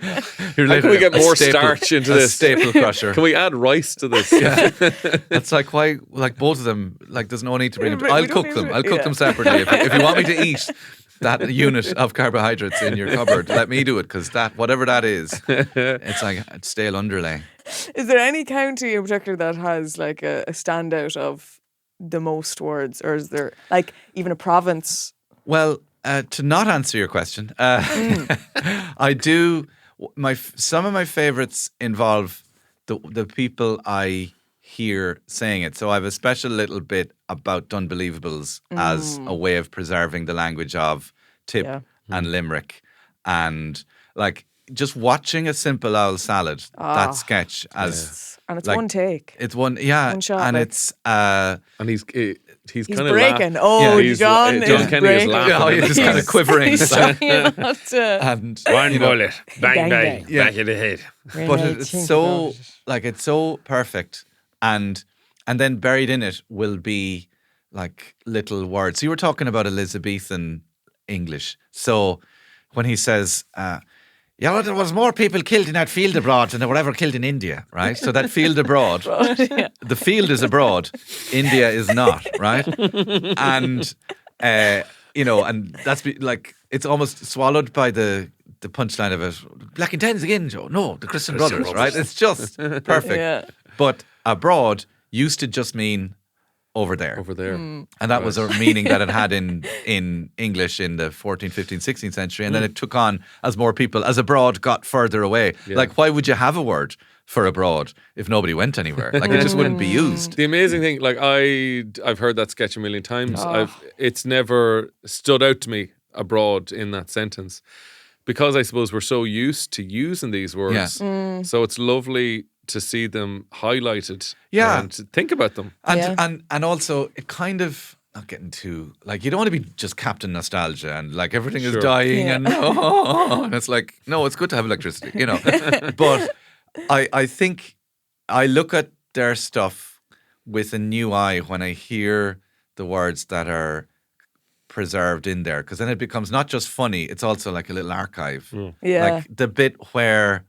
you're How can we literally get a more staple- starch into a this? staple crusher. Can we add rice to this? That's like why, like both of them, like there's no need to bring them. We I'll don't cook need them. to- I'll cook yeah. them separately. If you want me to eat that unit of carbohydrates in your cupboard, let me do it because that, whatever that is, it's like a stale underlay. Is there any county in particular that has like a standout of the most words, or is there like even a province? Well, to not answer your question, I do. Some of my favorites involve the people I hear saying it. So I have a special little bit about Dunbelievables as a way of preserving the language of Tip Yeah. and Limerick, and like just watching a Simple Owl Salad, that sketch as. And it's Like, one take. It's one, yeah, One shot, and like- it's And he's He's kind of breaking. Oh, he's, John John is Kenny breaking. is laughing. Oh, he's just kind of quivering. He's trying not to. and One bullet, bang Bang, bang, back in the head. but it's so like it's so perfect, and then buried in it will be like little words. So you were talking about Elizabethan English. So when he says, yeah, well, there was more people killed in that field abroad than there were ever killed in India, right? So that field abroad, the field is abroad, India is not, right? And and that's like it's almost swallowed by the punchline of it. Black and Tens again, Joe. No, the Christian Brothers, right? It's just perfect. Yeah. But abroad used to just mean over there. Over there. Hmm. And that was a meaning that it had in English in the 14th, 15th, 16th century. And then it took on as more people, as abroad got further away. Like, why would you have a word for abroad if nobody went anywhere? Like, it just wouldn't be used. The amazing thing, like I've heard that sketch a million times. It's never stood out to me abroad in that sentence because I suppose we're so used to using these words. Yeah. So it's lovely to see them highlighted. Yeah. And to think about them. And also, it kind of, not getting too, like, you don't want to be just Captain Nostalgia and like everything is Sure. dying Yeah. and it's like, no, it's good to have electricity, you know. But I think I look at their stuff with a new eye when I hear the words that are preserved in there, because then it becomes not just funny, it's also like a little archive. Yeah. Like the bit where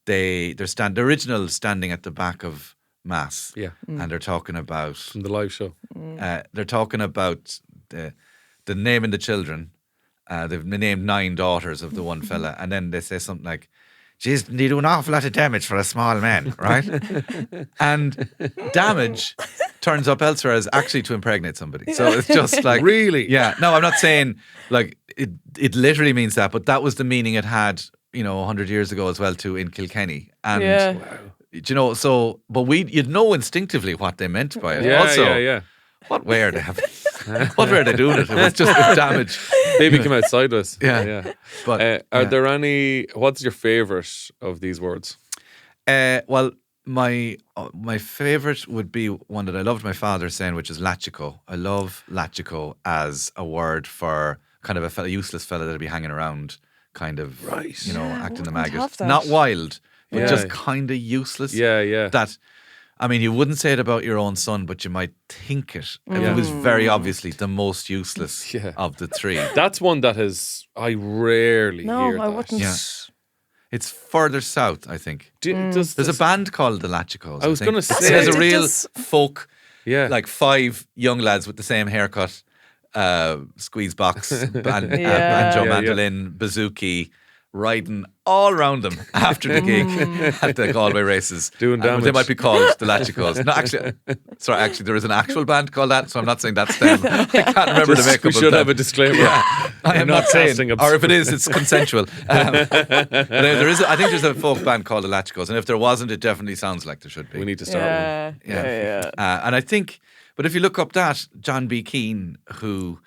the original standing at the back of Mass, Yeah. and they're talking about From the live show. they're talking about the naming the children. They've named 9 daughters of the one fella, and then they say something like, "Geez, they do an awful lot of damage for a small man," right? And damage turns up elsewhere as actually to impregnate somebody. So it's just like Really? yeah. No, I'm not saying like it literally means that, but that was the meaning it had, 100 years ago as well too in Kilkenny. And Yeah. so but you'd know instinctively what they meant by it. Yeah, Also, yeah. what way are they having? What way are they doing it? It was just damage. Baby came out sideways. Yeah. But Are yeah. there any? What's your favourite of these words? Well, my favorite would be one that I loved my father saying, which is lachico. I love lachico as a word for kind of a useless fella that'd be hanging around, kind of, Right. acting the wouldn't maggot. have that. Not wild, but Yeah. just kind of useless. Yeah, yeah. That, I mean, you wouldn't say it about your own son, but you might think it. Yeah. It was very obviously the most useless Yeah. of the three. That's one that I rarely No, hear I that. wouldn't. Yeah. It's further south, I think. There's There's a band called the Lachicos. I was think. gonna say- it has a It real does- folk, Yeah. like 5 young lads with the same haircut, squeeze box, banjo, Yeah. Yeah, mandolin, bouzouki, riding all around them after the gig at the Galway races. Doing damage. They might be called the Lachicos. No, actually, there is an actual band called that, so I'm not saying that's them. I can't remember the makeup We of should them. have a disclaimer. I am not saying, casting or if it is, it's consensual. There is, I think there's a folk band called the Lachicos, and if there wasn't, it definitely sounds like there should be. We need to start one. Yeah. And I think, but if you look up that, John B. Keane, who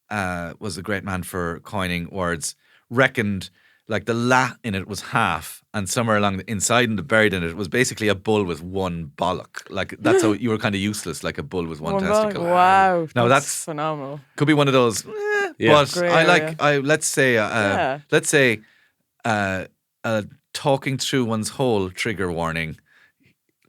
was a great man for coining words, reckoned like the la in it was half, and somewhere along the inside and the buried in it was basically a bull with one bollock. Like that's how you were kind of useless, like a bull with one testicle. Wow. Now that's phenomenal. Could be one of those. Yeah. But Grey I like. area. Let's say, talking through one's whole trigger warning.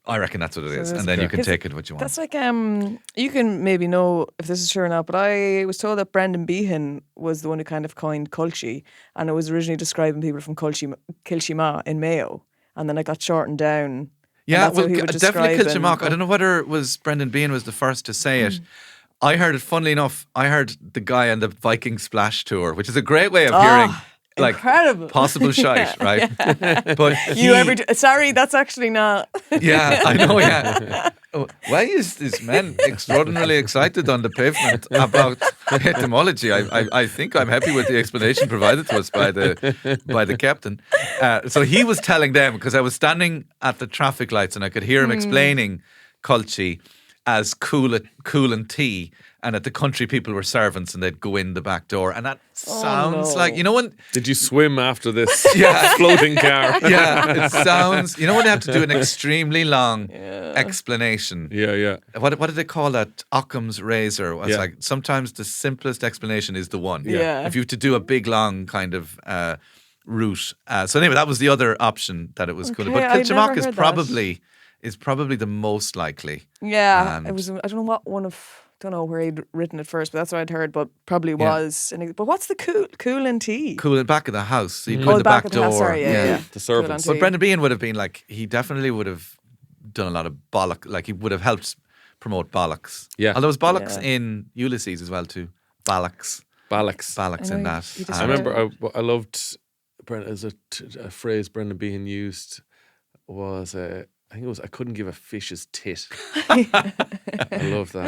I reckon that's what it is, and then you can take it what you want. That's like you can maybe know if this is true or not, but I was told that Brendan Behan was the one who kind of coined Culchie, and it was originally describing people from Kilshima in Mayo, and then it got shortened down. Yeah, that's how well, he would definitely describe Kilchimock. it. I don't know whether it was Brendan Behan was the first to say it. I heard it, funnily enough, I heard the guy on the Viking Splash tour, which is a great way of hearing like incredible. possible shite, right? But sorry, that's actually not. yeah, I know, yeah. Why is this man extraordinarily excited on the pavement about etymology? I think I'm happy with the explanation provided to us by the captain. So he was telling them, because I was standing at the traffic lights and I could hear him explaining Culchie as cool and tea, and that the country people were servants and they'd go in the back door, and that sounds like, you know, when Did you swim after this Yeah. floating car? yeah, it sounds, you know, when they have to do an extremely long explanation. Yeah. What did they call that? Occam's razor. It's Yeah. like sometimes the simplest explanation is the one. Yeah. If you have to do a big long kind of route. So anyway, that was the other option that it was cool. Okay, But I'd Kilchimock never is heard that. probably the most likely. Yeah, And- it was. I don't know what one of. Don't know where he'd written it first, but that's what I'd heard. But probably was. But what's the cool and tea? Cool in the back of the house. So you Mm-hmm. go in the back of door. the house. Sorry, yeah. The Cool servants. and But tea. Brendan Behan would have been like, he definitely would have done a lot of bollock. Like he would have helped promote bollocks. Yeah. Although there's bollocks in Ulysses as well too. Ballocks Ballocks. in know, that. you I remember I loved as a phrase Brendan Behan used was I think it was I couldn't give a fish's tit. I love that.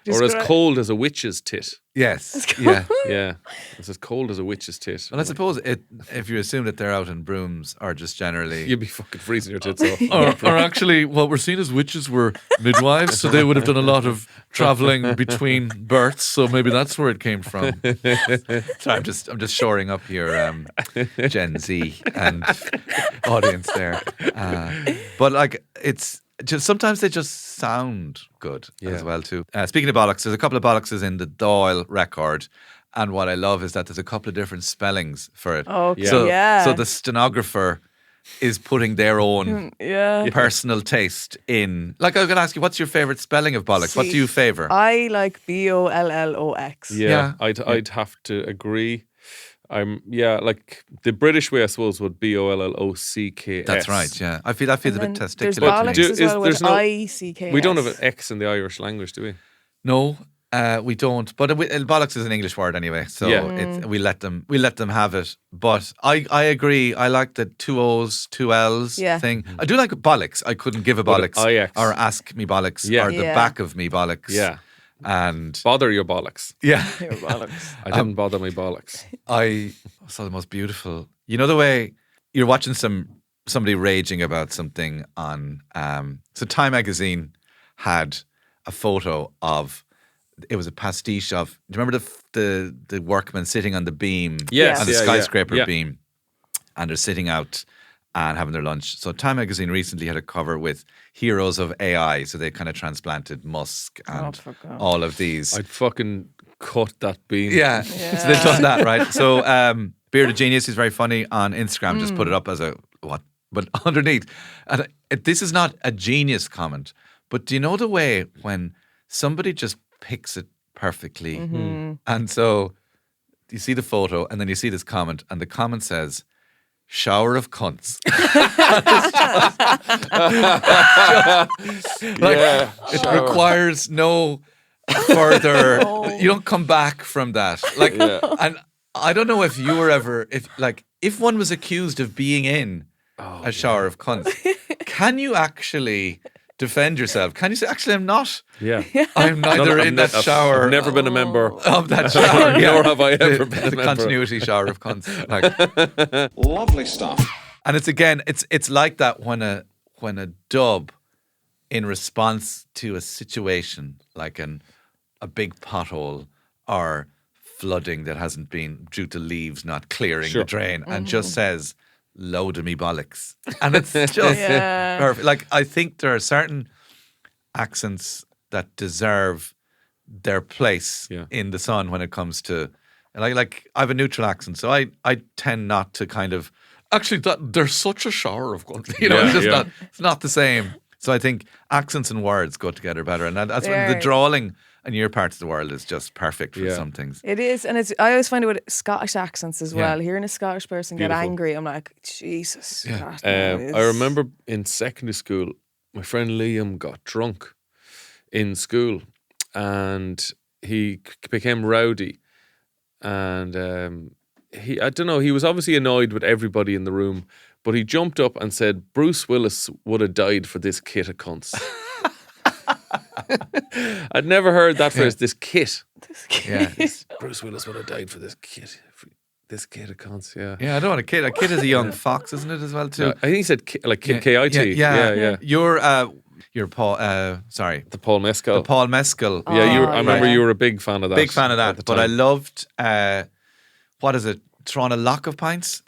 Yeah. Or as cold as a witch's tit. Yes. Yeah. Yeah. It's as cold as a witch's tit. Well, I suppose if you assume that they're out in brooms or just generally. You'd be fucking freezing your tits off. Or actually, what we're seeing as witches were midwives, so they would have done a lot of travelling between births. So maybe that's where it came from. Sorry, I'm just shoring up your Gen Z and audience there. But like, it's just sometimes they just sound good as well too. Speaking of bollocks, there's a couple of bollockses in the Doyle record. And what I love is that there's a couple of different spellings for it. Okay, So the stenographer is putting their own Yeah. personal taste in. Like, I was going to ask you, what's your favourite spelling of bollocks? What do you favour? I like BOLLOX. Yeah. I'd have to agree. Like the British way I suppose would BOLLOCKS. That's right, yeah. I feel that feels a bit There's testicular to bollocks me. as well there's with no- ICKS. We don't have an X in the Irish language, do we? No, we don't. But bollocks is an English word anyway, so Yeah. we let them have it. But I agree. I like the 2 O's, 2 L's thing. I do like bollocks. I couldn't give a But bollocks IX. or ask me bollocks Yeah. or the Yeah. back of me bollocks. Yeah. And Bother your bollocks. yeah. bollocks. I didn't bother my bollocks. I saw the most beautiful. You know the way you're watching somebody raging about something on. So Time magazine had a photo of. It was a pastiche of. Do you remember the workmen sitting on the beam? Yes, on the yeah, skyscraper yeah. beam, and they're sitting out and having their lunch. So Time magazine recently had a cover with heroes of AI. So they kind of transplanted Musk and fuck off. all of these. I'd fucking cut that beam. Yeah. So they've done that, right? So Bearded Genius is very funny on Instagram. Just put it up as a what? But underneath, and this is not a genius comment, but do you know the way when somebody just picks it perfectly? And so you see the photo and then you see this comment and the comment says, shower of cunts. It requires no further. You don't come back from that. Like, and I don't know if you were ever, if one was accused of being in a shower of cunts, can you actually defend yourself? Can you say, actually, I'm not? Yeah. I'm neither in that shower. I've never been a member of that shower. nor have I ever been a the member. continuity shower of cunts. Like, Lovely stuff. and it's like that when a dub, in response to a situation like a big pothole or flooding that hasn't been due to leaves not clearing the drain, and just says, "Load of me bollocks," and it's just perfect. Like, I think there are certain accents that deserve their place in the sun when it comes to, like I have a neutral accent, so I tend not to kind of, actually, there's such a shower of guns. It's just it's not the same. So I think accents and words go together better, and that's when the drawling in your parts of the world is just perfect for some things. It is, and I always find it with Scottish accents as well. Hearing a Scottish person get angry, I'm like, Jesus. God, I remember in secondary school, my friend Liam got drunk in school, and he became rowdy, and I don't know, he was obviously annoyed with everybody in the room, but he jumped up and said, Bruce Willis would have died for this kit of cunts. I'd never heard that phrase, this kit. Yeah. Bruce Willis would have died for this kit. This kit of cunts, Yeah, I don't want a kid. A kid is a young fox, isn't it, as well, too? No, I think he said K-I-T. Yeah. You're Paul, sorry. The Paul Mescal. The Paul Mescal. Yeah, I remember you were a big fan of that. Big fan of that. But I loved, what is it? Throwing a lock of pints?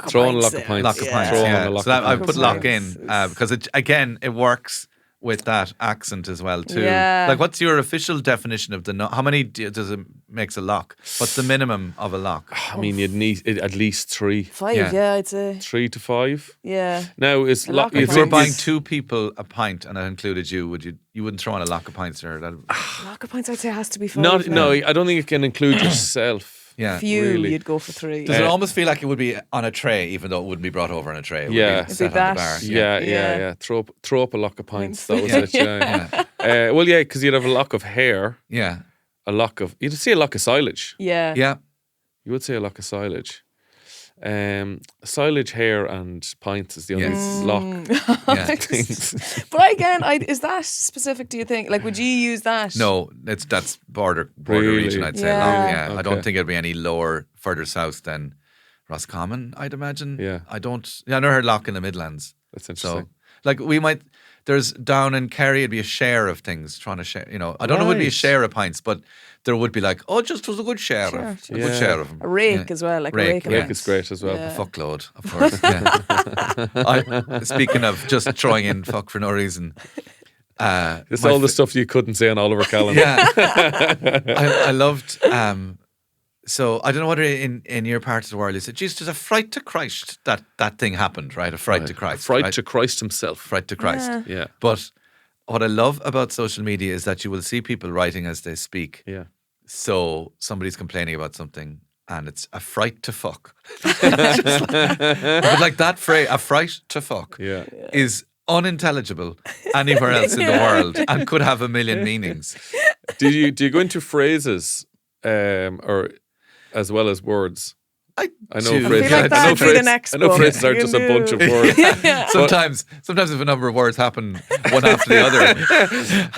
Throwing a lock of pints. Lock of pints, So I put lock in because, it works with that accent as well too. Yeah. Like, what's your official definition of how many does it makes a lock? What's the minimum of a lock? I mean, you'd need at least 3. 5, I'd say. 3 to 5. Yeah. Now is lock of If pints. we're buying 2 people a pint and that included you wouldn't throw in a lock of pints there? Lock of pints, I'd say, has to be 5. No, I don't think it can include yourself. Yeah, Few, really. you'd go for 3. Does it almost feel like it would be on a tray, even though it wouldn't be brought over on a tray? It would Yeah. be set It'd be on the that. bar. Yeah. Throw up a lock of pints. That was it. Yeah. Well, yeah, because you'd have a lock of hair. Yeah. You'd see a lock of silage. Yeah. Yeah. You would say a lock of silage. Silage, hair, and pints is the only lock things. But again, is that specific, do you think? Like, would you use that? No, that's border Really? region, I'd say. Yeah. I don't think it'd be any further south than Roscommon, I'd imagine. Yeah. I never heard lock in the Midlands. That's interesting. So, like, there's down in Kerry, it'd be a share of things, trying to share, I don't know if it'd be a Right. share of pints, but there would be like, just was a good share of a good share of them. A rake as well, like a rake. Rake is great as well. Yeah. A fuckload, of course. Speaking of just throwing in fuck for no reason. It's all the stuff you couldn't say on Oliver Callan. Yeah. I loved, so I don't know whether in your part of the world you said, geez, there's a fright to Christ that thing happened, right? A fright to Christ. Fright right? to Christ himself. Fright to Christ. Yeah. But what I love about social media is that you will see people writing as they speak. Yeah. So somebody's complaining about something and it's a fright to fuck. But like that phrase, a fright to fuck, is unintelligible anywhere else in the world and could have a million meanings. Do you go into phrases or as well as words? I know do. phrases. I feel like that'd be the next I know book. phrases are You just a do. bunch of words. Sometimes if a number of words happen one after the other.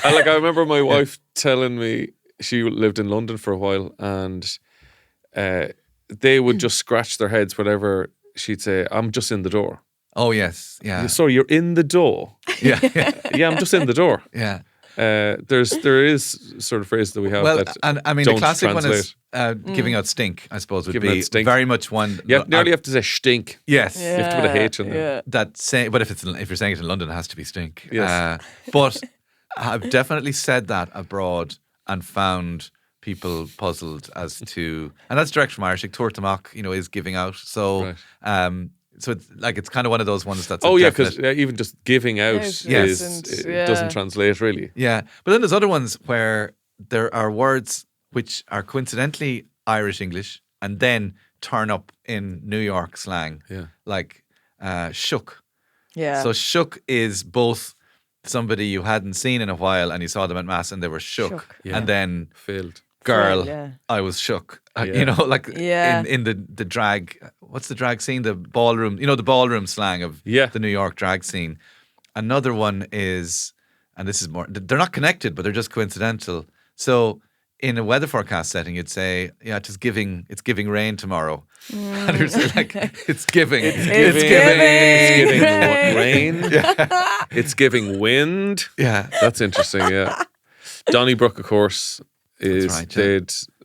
I remember my wife telling me she lived in London for a while, and they would just scratch their heads whenever she'd say, "I'm just in the door." Oh yes, yeah, Sorry, you're in the door. yeah, Yeah, I'm just in the door. yeah. There is sort of phrases that we have Well, that and I mean don't the classic translate. one is giving out stink. I suppose would Giving be out stink. very much one. You nearly have to say stink. Yes, You have to put a H in there. Yeah. but if you're saying it in London, it has to be stink. Yes. But I've definitely said that abroad and found people puzzled as to, and that's direct from Irish. Like Tuairteach, is giving out. So, Right. so it's kind of one of those ones that's. Oh a yeah, definite- because even just giving out Yes. it doesn't translate really. Yeah, but then there's other ones where there are words which are coincidentally Irish English and then turn up in New York slang. Yeah. Like shook. Yeah. So shook is both somebody you hadn't seen in a while and you saw them at mass and they were shook. Shook, yeah. And then Failed. girl, yeah. I was shook. Yeah. You know, like Yeah. in the drag, what's the drag scene? The ballroom, you know, the ballroom slang of Yeah. the New York drag scene. Another one is, and this is more, they're not connected, but they're just coincidental. So in a weather forecast setting, you'd say, yeah, it's giving rain tomorrow. And you'd say, like, it's giving. It's giving rain. rain. It's giving wind. Yeah. That's interesting. Yeah. Donnybrook, of course, is right, yeah.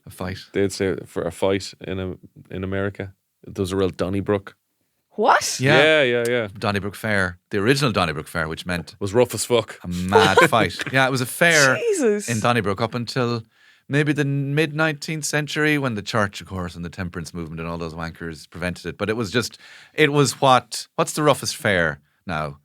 A fight. they'd say for a fight in America. There's a real Donnybrook. What? Yeah. Donnybrook Fair, the original Donnybrook Fair, which meant Was rough as fuck. a mad fight. Yeah, it was a fair Jesus. in Donnybrook up until maybe the mid 19th century when the church, of course, and the temperance movement and all those wankers prevented it. But it was what's the roughest fair now?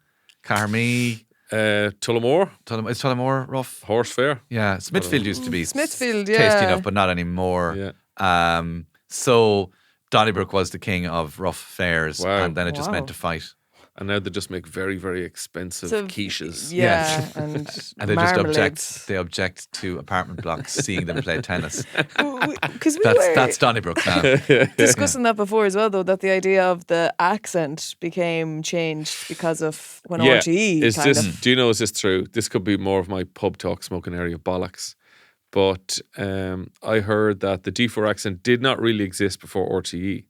Carmee, Tullamore, is Tullamore rough? horse fair. Yeah, Smithfield used to be Smithfield, tasty yeah. enough, but not anymore. Yeah. So Donnybrook was the king of rough fairs, Wow. and then it just Wow. meant to fight. And now they just make very, very expensive So, quiches. Yeah, Yes. and And they just marmalades. object to apartment blocks seeing them play tennis. Because we That's were Donnybrook now. discussing that before as well, though, that the idea of the accent became changed because of when RTE Is kind this? of. Do you know? Is this true? This could be more of my pub talk smoking area bollocks. But I heard that the D4 accent did not really exist before RTE.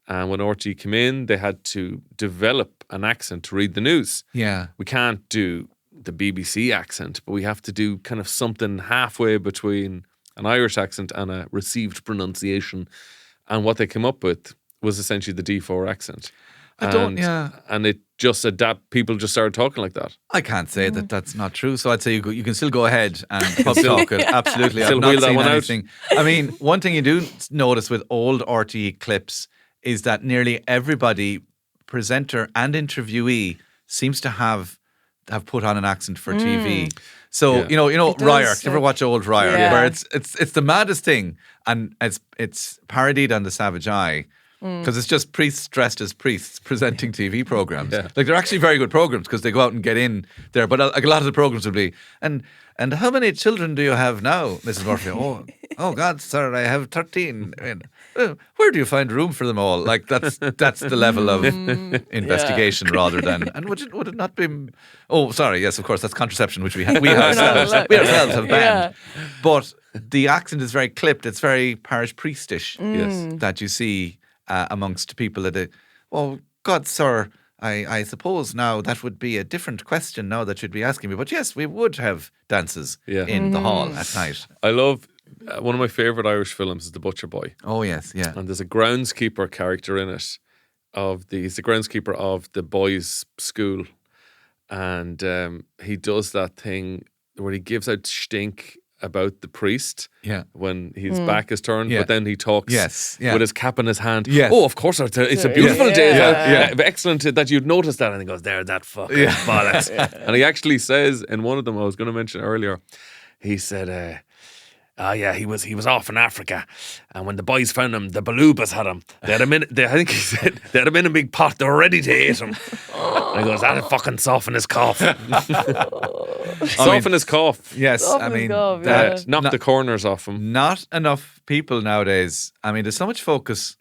And when RTE came in, they had to develop an accent to read the news. Yeah. We can't do the BBC accent, but we have to do kind of something halfway between an Irish accent and a received pronunciation. And what they came up with was essentially the D4 accent. And it just people just started talking like that. I can't say that that's not true. So I'd say you can still go ahead and pub talk it. Absolutely. Still I've not wheel that seen one out. anything. I mean, one thing you do notice with old RTE clips is that nearly everybody, presenter and interviewee, seems to have put on an accent for TV. So Yeah. you know, It does, Ryark. You ever yeah. watch old Ryark, Yeah. where it's the maddest thing, and it's parodied on the Savage Eye. Because it's just priests dressed as priests presenting TV programs. Yeah. Like they're actually very good programs because they go out and get in there. But like a lot of the programs will be, and how many children do you have now, Mrs. Murphy? Oh God, sir, I have 13. I mean, where do you find room for them all? Like that's the level of investigation rather than. And would it not be? Oh, sorry. Yes, of course. That's contraception, which we ourselves have banned. But the accent is very clipped. It's very parish priestish. Yes. That you see. Amongst people that, well, God, sir, I suppose now that would be a different question now that you'd be asking me. But yes, we would have dances in the hall at night. I love one of my favourite Irish films is The Butcher Boy. Oh, yes, yeah. And there's a groundskeeper character in it. He's the groundskeeper of the boys' school. And he does that thing where he gives out stink about the priest Yeah. when his back is turned, Yeah. but then he talks Yes, yeah. with his cap in his hand. Yes. Oh, of course, it's a beautiful Yeah. day. Yeah. Excellent that you'd noticed that. And he goes, there, that fucking bollocks. And he actually says in one of them, I was going to mention earlier, he said, he was off in Africa, and when the boys found him, the Balubas had him. They had him in. I think he said they had him in a big pot. They were ready to eat him. And he goes, "That'll fucking soften his cough." Soften his cough. Yes, Soften I his mean, cough, that, yeah. Knock the corners off him. not enough people nowadays. I mean, there's so much focus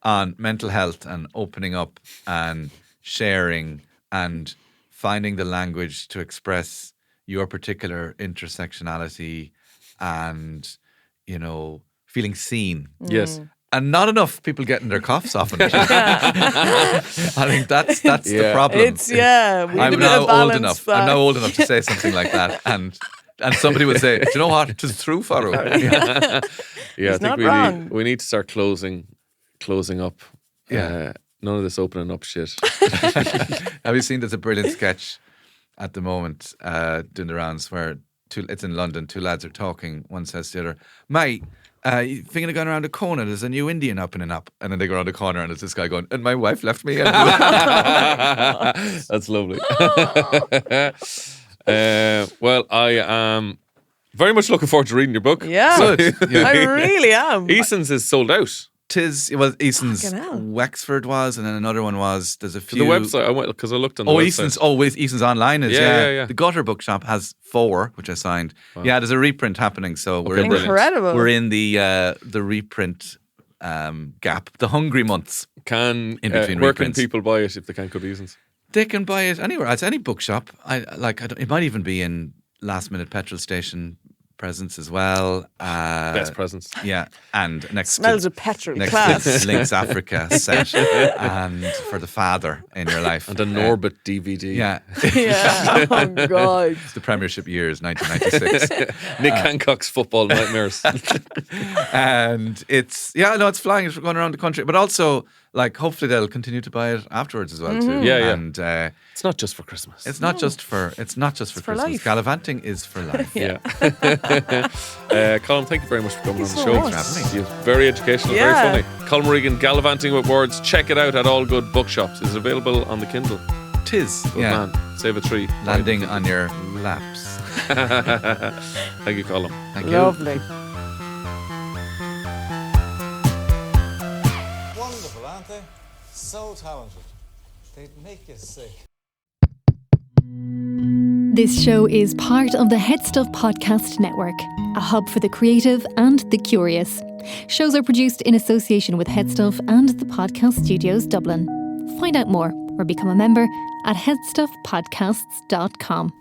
on mental health and opening up and sharing and finding the language to express your particular intersectionality and, you know, feeling seen. Yes. And not enough people getting their coughs softened. I think that's the problem. It's, yeah. We need I'm a bit now of old balance enough. back. I'm now old enough to say something like that, and somebody would say, "Do you know what? It was true, Faro." Yeah. Yeah, I He's think not wrong. we need to start closing up. Yeah. None of this opening up shit. Have you seen? There's a brilliant sketch at the moment doing the rounds where it's in London. Two lads are talking. One says to the other, "Mate, you thinking of going around the corner? There's a new Indian opening up." And then they go around the corner and it's this guy going, "And my wife left me." That's lovely. Well, I am very much looking forward to reading your book. Yeah. Good. Yeah. I really am. Eason's is sold out. Eason's Fucking hell. Wexford was, and then another one was. There's a few. The website, I went because I looked on the website. Eason's online is Yeah. The Gutter Bookshop has 4, which I signed. Wow. Yeah, there's a reprint happening, so we're in Incredible. we're in the reprint gap, the hungry months. In In between where can reprints. people buy it if they can't go to Eason's? They can buy it anywhere. It's any bookshop. It might even be in last minute petrol station presents as well. Best presents. Yeah, and next Smells to, of petrol. next Class. to Links Africa set, and for the father in your life, And a Norbit DVD. Yeah, Yeah. Oh, God. it's the Premiership years, 1996, Nick Hancock's football nightmares. and it's flying. It's going around the country, but also hopefully they'll continue to buy it afterwards as well too. Yeah. And It's not just for Christmas. it's not just for Christmas. life. Gallivanting is for life. Yeah. Colm, thank you very much for coming on the so show. much. Thanks for having me. You're very educational, Yeah. very funny. Colm O'Regan, Gallivanting with Words. Check it out at all good bookshops. It's available on the Kindle. Tis, Good yeah, man. Save a tree. landing on your laps. Thank you, Colm. Thank you. Lovely. Wonderful, aren't they? So talented. They'd make you sick. This show is part of the HeadStuff Podcast Network, a hub for the creative and the curious. Shows are produced in association with HeadStuff and the Podcast Studios Dublin. Find out more or become a member at headstuffpodcasts.com.